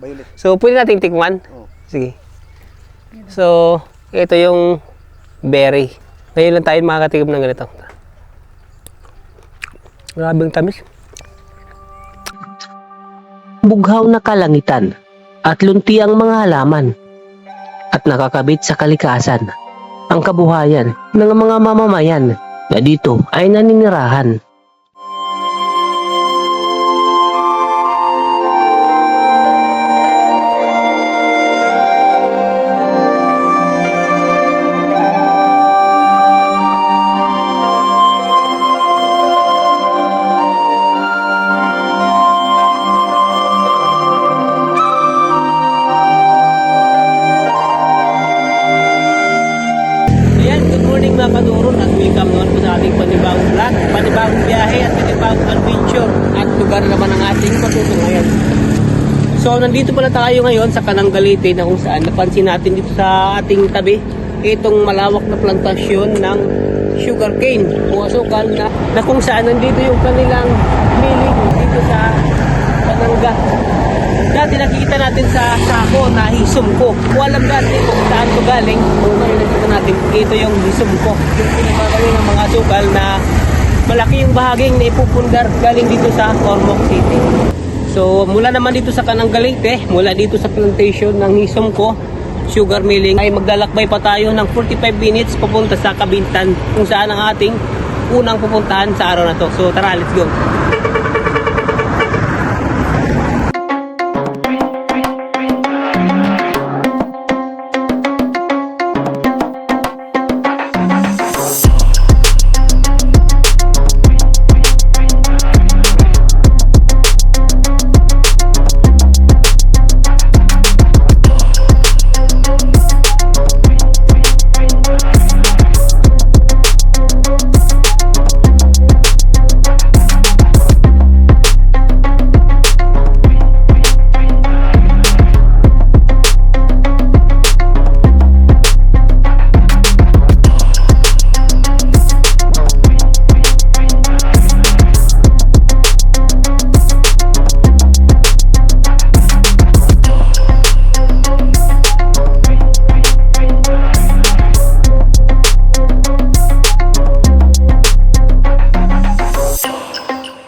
Violet. So, pwede natin tikman? Oh. Sige. So, ito yung berry. Ngayon lang tayo makakatikim ng ganito. Grabing tamis. Bughaw na kalangitan at lunti ang mga halaman at nakakabit sa kalikasan ang kabuhayan ng mga mamamayan na dito ay naninirahan. Ayan, good morning mga kaduron at welcome naman po sa ating panibagong vlog, panibagong biyahe at panibagong adventure at lugar naman ang ating patutungayan. So nandito pala tayo ngayon sa Canangalite na kung saan napansin natin dito sa ating tabi itong malawak na plantasyon ng sugarcane o asukal na kung saan nandito yung kanilang milling dito sa Cananga. Dati nakikita natin sa sako na hisumko. Walang dati kung saan ito galing. Kung ngayon nakikita natin, ito yung hisumko. Yung pinagkakaroon ng mga sukal na malaki yung bahaging na ipupundar galing dito sa Ormoc City. So mula naman dito sa Canangalite, mula dito sa plantation ng hisumko, sugar milling, ay maglalakbay pa tayo ng 45 minutes papunta sa Kabintan kung saan ang ating unang pupuntahan sa araw na to. So tara, let's go!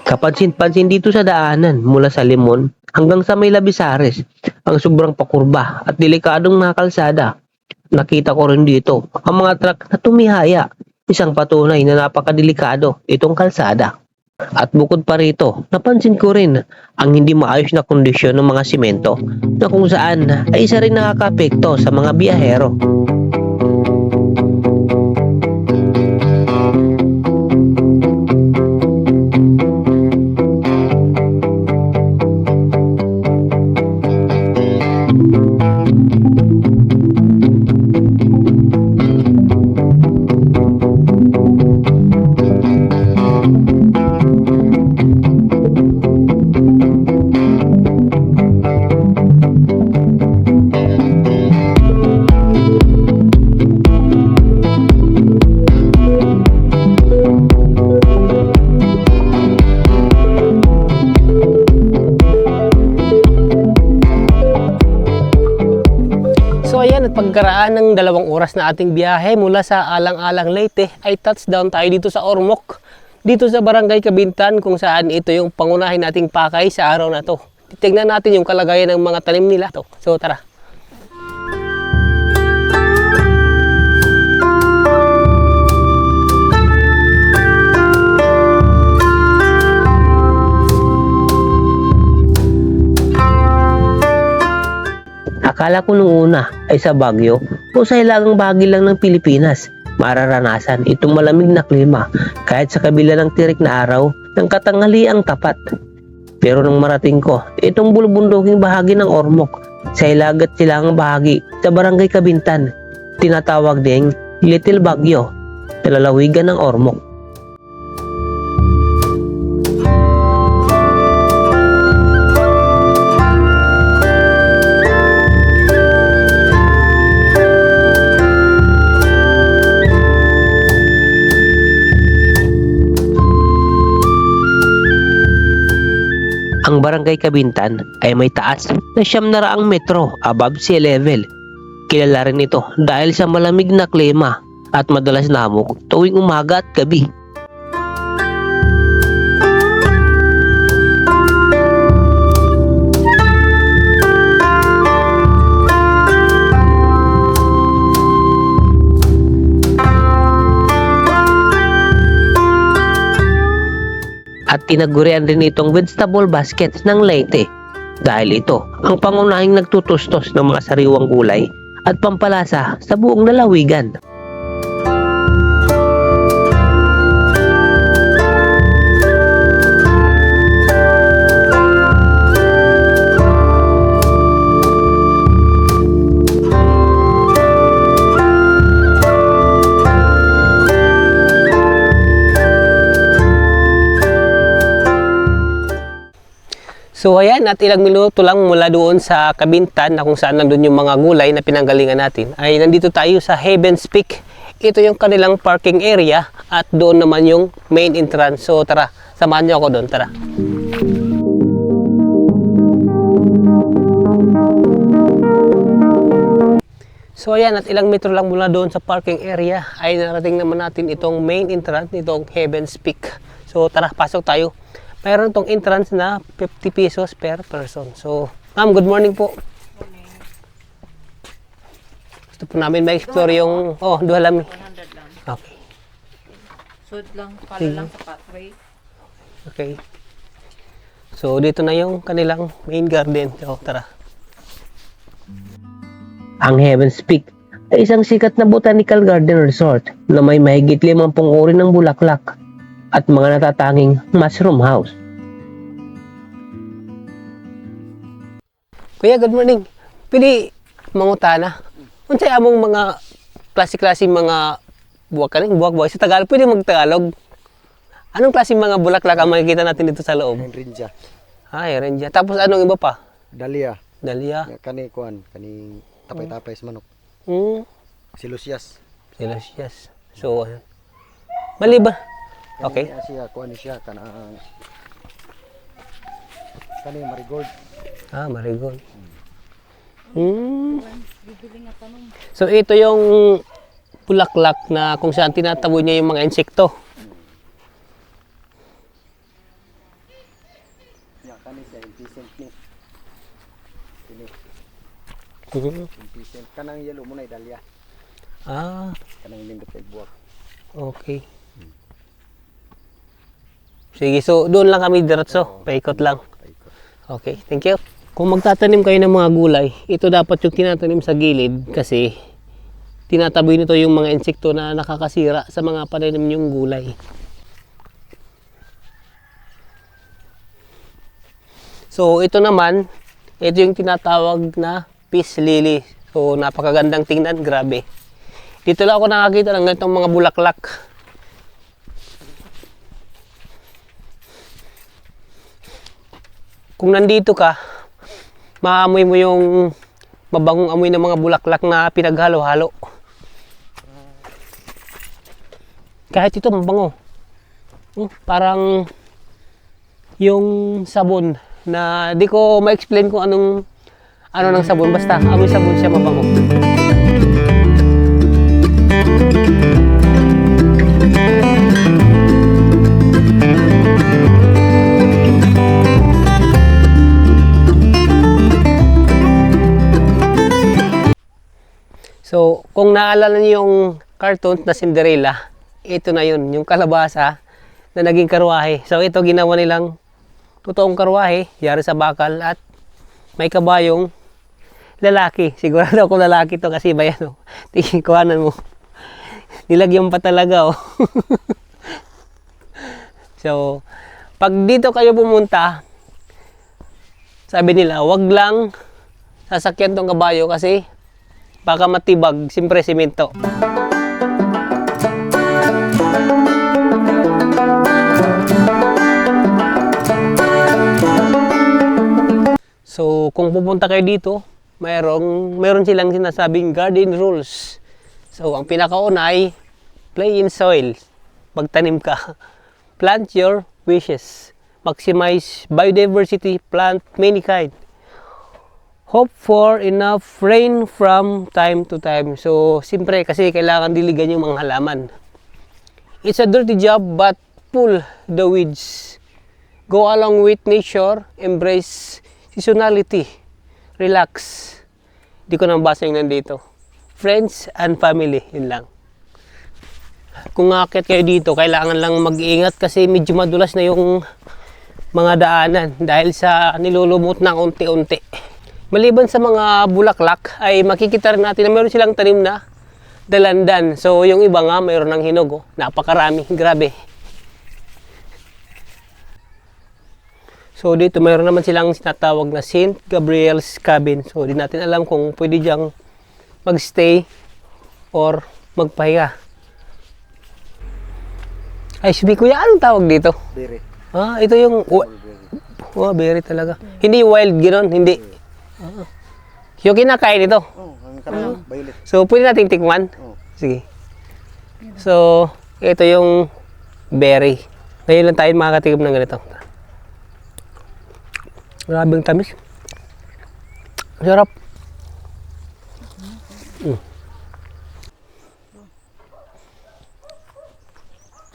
Kapansin-pansin dito sa daanan mula sa Limon hanggang sa may Labisares ang sobrang pakurba at delikadong mga kalsada. Nakita ko rin dito ang mga truck na tumihaya, isang patunay na napakadelikado itong kalsada. At bukod pa rito, napansin ko rin ang hindi maayos na kondisyon ng mga simento na kung saan ay isa rin nakakaapekto sa mga biyahero. So ayan, at pagkaraan ng 2 oras na ating biyahe mula sa Alang-Alang Leyte ay touchdown tayo dito sa Ormoc, dito sa Barangay Kabintan kung saan ito yung pangunahin nating pakay sa araw na to. Titignan natin yung kalagayan ng mga tanim nila to. So tara. Akala ko nung una ay sa Baguio o sa hilagang bahagi lang ng Pilipinas mararanasan itong malamig na klima kahit sa kabila ng tirik na araw ng katanghaliang tapat. Pero nung marating ko itong bulubunduking bahagi ng Ormoc sa hilagat silangang bahagi sa Barangay Kabintan, tinatawag ding Little Baguio, sa lalawigan ng Ormoc. Ang Barangay Kabintan ay may taas na 900 metro above sea level. Kilala rin ito dahil sa malamig na klima at madalas na hamog tuwing umaga at gabi. At tinagurian rin itong vegetable basket ng Leyte dahil ito ang pangunahing nagtutustos ng mga sariwang gulay at pampalasa sa buong lalawigan. So ayan, at ilang minuto lang mula doon sa Kabintan na kung saan nandun yung mga gulay na pinanggalingan natin, ay nandito tayo sa Heaven's Peak. Ito yung kanilang parking area at doon naman yung main entrance. So tara, samahan niyo ako doon, tara. So ayan, at ilang metro lang mula doon sa parking area ay narating naman natin itong main entrance nitong Heaven's Peak. So tara, pasok tayo. Mayroon tong entrance na 50 pesos per person. So, ma'am, good morning po. Morning. Gusto po namin ma-explore yung... Oh, duha lang. 100 lang. Okay. Suit lang, pala lang sa pathway. Okay. So, dito na yung kanilang main garden. So, tara. Ang Heaven's Peak ay isang sikat na botanical garden resort na may mahigit 50 uri ng bulaklak at mga natatanging mushroom house. Kuya, good morning. Pili mangutana. Unsay among mga klase-klase mga buwak sa Tagalog. Pwede mag-Tagalog. Anong klase mga bulaklak ang makikita natin dito sa loob? Rinja. Ay, renja. Tapos anong iba pa? Dahlia. Dahlia. Kani kuan, kani tapay-tapay sa manok. Silusias. Delicious. So, maliban. Okay. Kani siya kuan siya kani marigold. Ah, marigold. So, ito yung bulaklak na kung saan tinataboy niya yung mga insekto. Ya kani siya impatient ni. Impatient kanang yellow mo na dahlia. Ah, Kanang lindot kay buwak. okay. Sige, so doon lang kami diretso. Paikot lang. Okay, thank you. Kung magtatanim kayo ng mga gulay, ito dapat yung tinatanim sa gilid kasi tinataboy nito yung mga insekto na nakakasira sa mga pananim yung gulay. So ito naman, ito yung tinatawag na peace lily. So napakagandang tingnan, grabe. Dito lang ako nakakita ng ganitong mga bulaklak. Kung nandito ka, maamoy mo yung mabangong amoy ng mga bulaklak na pinaghalo-halo. Kahit ito mabango. Parang yung sabon na di ko ma-explain kung ano ng sabon, basta amoy sabon siya, mabango. So, kung naalala niyo yung cartoon na Cinderella, ito na yun, yung kalabasa na naging karwahe. So, ito ginawa nilang totoong karwahe, yari sa bakal, at may kabayong lalaki. Sigurado ako lalaki to kasi ba yan, oh. Tingin kuhanan mo. Nilagyan pa talaga, oh. So, pag dito kayo pumunta, sabi nila, wag lang sasakyan tong kabayo kasi baka matibag, siyempre simento. So, kung pupunta kayo dito, meron silang sinasabing garden rules. So, ang pinakauna ay play in soil. Magtanim ka. Plant your wishes. maximize biodiversity, plant many kind. Hope for enough rain from time to time. So, siyempre, kasi kailangan diligan yung mga halaman. It's a dirty job, but pull the weeds. Go along with nature, embrace seasonality, relax. Di ko nang basa yung nandito. Friends and family, yun lang. Kung aakyat kayo dito, kailangan lang mag-iingat kasi medyo madulas na yung mga daanan dahil sa nilulumot na unti-unti. Maliban sa mga bulaklak ay makikita rin natin na meron silang tanim na dalandan. So yung iba nga mayroon ng hinog. Oh. Napakarami. Grabe. So dito mayroon naman silang sinatawag na St. Gabriel's Cabin. So di natin alam kung pwede diyang magstay or magpahinga. Ay, sabi kuya, anong tawag dito? Berry. Ah, ito yung... berry talaga. Hindi wild gano'n, hindi. Yung kinakain ito. Ang karang violet. So, pwede nating tikman? Sige. So, ito yung berry. Ngayon lang tayo makakatikim ng ganito. Grabing tamis. Sarap.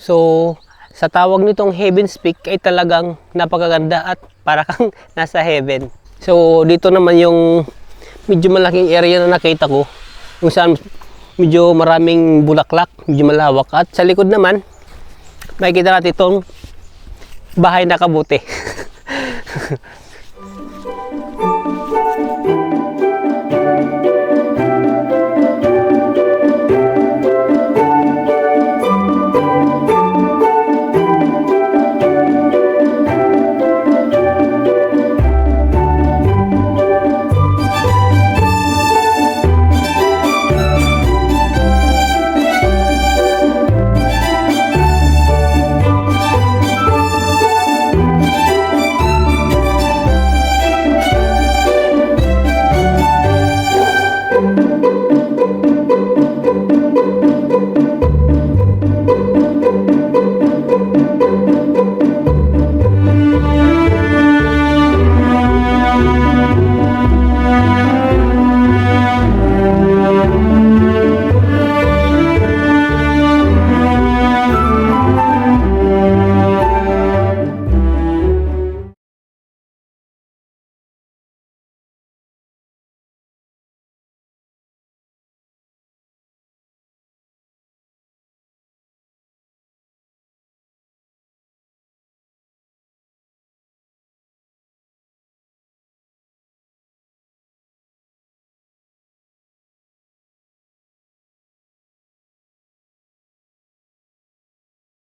So, sa tawag nitong Heaven's Peak ay talagang napakaganda at para kang nasa heaven. So, dito naman yung medyo malaking area na nakita ko kung saan medyo maraming bulaklak, medyo malawak. At sa likod naman, makikita natin itong bahay na kabuti.